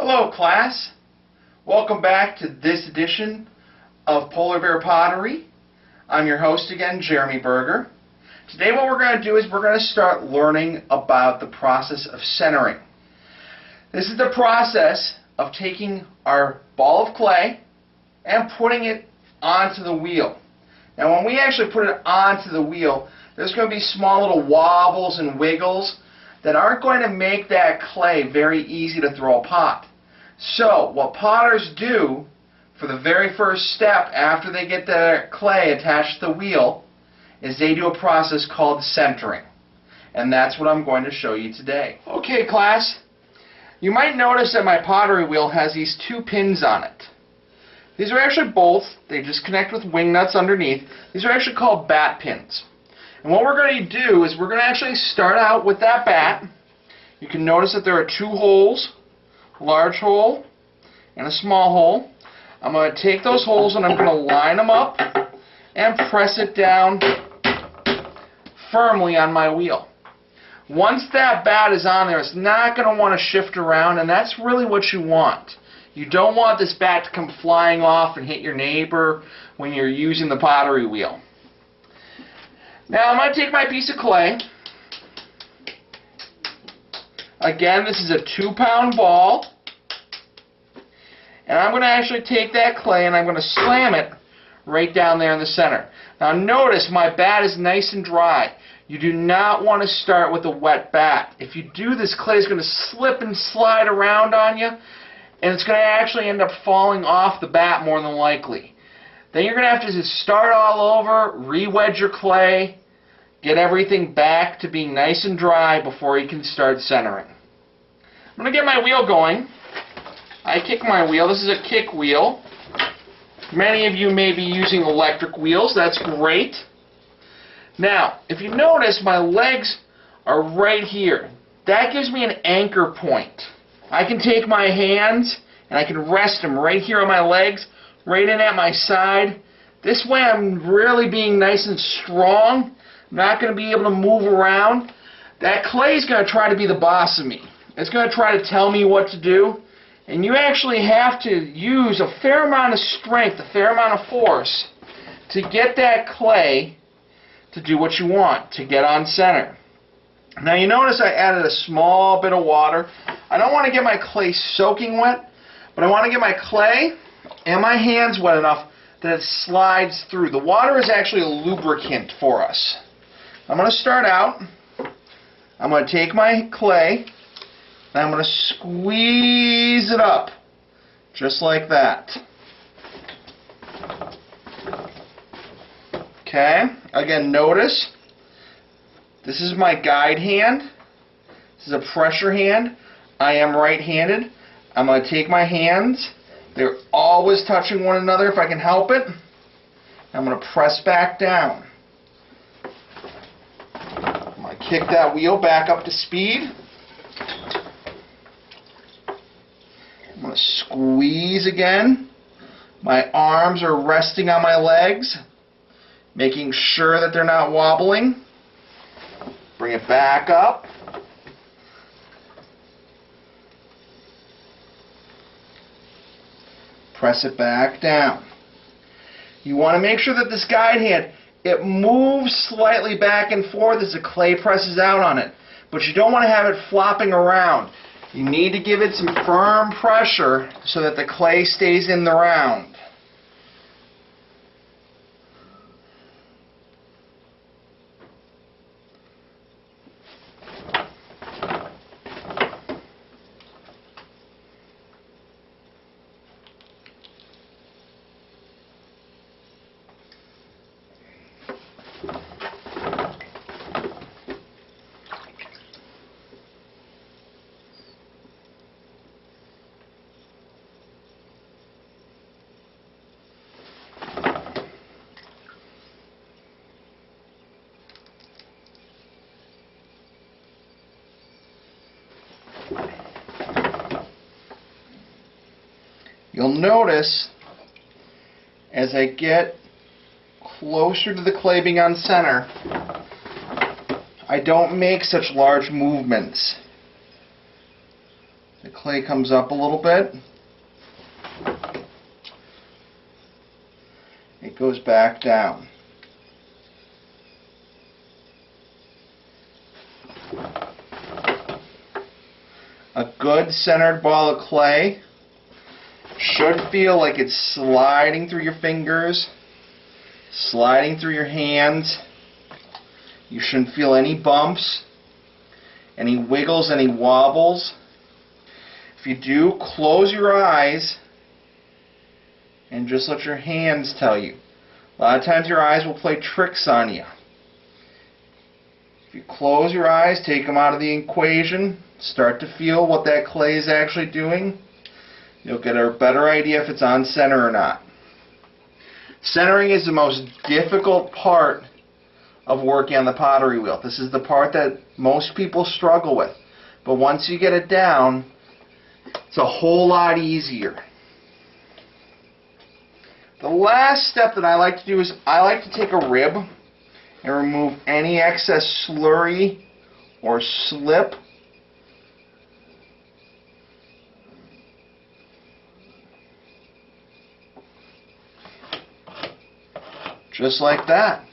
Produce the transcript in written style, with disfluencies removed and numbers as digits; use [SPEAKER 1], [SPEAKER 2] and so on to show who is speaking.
[SPEAKER 1] Hello class, welcome back to this edition of Polar Bear Pottery. I'm your host again, Jeremy Berger. Today what we're going to do is we're going to start learning about the process of centering. This is the process of taking our ball of clay and putting it onto the wheel. Now when we actually put it onto the wheel, there's going to be small little wobbles and wiggles that aren't going to make that clay very easy to throw a pot. So what potters do for the very first step after they get their clay attached to the wheel is they do a process called centering. And that's what I'm going to show you today. Okay class, you might notice that my pottery wheel has these two pins on it. These are actually bolts. They just connect with wing nuts underneath. These are actually called bat pins. And what we're going to do is we're going to actually start out with that bat. You can notice that there are two holes, a large hole and a small hole. I'm going to take those holes and I'm going to line them up and press it down firmly on my wheel. Once that bat is on there, it's not going to want to shift around, and that's really what you want. You don't want this bat to come flying off and hit your neighbor when you're using the pottery wheel. Now I'm going to take my piece of clay. Again, this is a 2-pound ball. And I'm going to actually take that clay and I'm going to slam it right down there in the center. Now notice my bat is nice and dry. You do not want to start with a wet bat. If you do, this clay is going to slip and slide around on you, and it's going to actually end up falling off the bat more than likely. Then you're going to have to just start all over, re-wedge your clay, get everything back to being nice and dry before you can start centering. I'm going to get my wheel going. I kick my wheel. This is a kick wheel. Many of you may be using electric wheels. That's great. Now, if you notice, my legs are right here. That gives me an anchor point. I can take my hands and I can rest them right here on my legs, right in at my side. This way I'm really being nice and strong. I'm not going to be able to move around. That clay is going to try to be the boss of me. It's going to try to tell me what to do. And you actually have to use a fair amount of strength, a fair amount of force to get that clay to do what you want, to get on center. Now you notice I added a small bit of water. I don't want to get my clay soaking wet, but I want to get my clay and my hands wet enough that it slides through. The water is actually a lubricant for us. I'm going to start out. I'm going to take my clay and I'm going to squeeze it up just like that. Okay, again notice this is my guide hand. This is a pressure hand. I am right-handed. I'm going to take my hands. They're always touching one another if I can help it. I'm going to press back down. I'm going to kick that wheel back up to speed. I'm going to squeeze again. My arms are resting on my legs, making sure that they're not wobbling. Bring it back up. Press it back down. You want to make sure that this guide hand, it moves slightly back and forth as the clay presses out on it. But you don't want to have it flopping around. You need to give it some firm pressure so that the clay stays in the round. You'll notice as I get closer to the clay being on center, I don't make such large movements. The clay comes up a little bit, it goes back down. A good centered ball of clay should feel like it's sliding through your fingers, sliding through your hands. You shouldn't feel any bumps, any wiggles, any wobbles. If you do, close your eyes and just let your hands tell you. A lot of times your eyes will play tricks on you. If you close your eyes, take them out of the equation, start to feel what that clay is actually doing, you'll get a better idea if it's on center or not. Centering is the most difficult part of working on the pottery wheel. This is the part that most people struggle with. But once you get it down, it's a whole lot easier. The last step that I like to do is I like to take a rib and remove any excess slurry or slip. Just like that.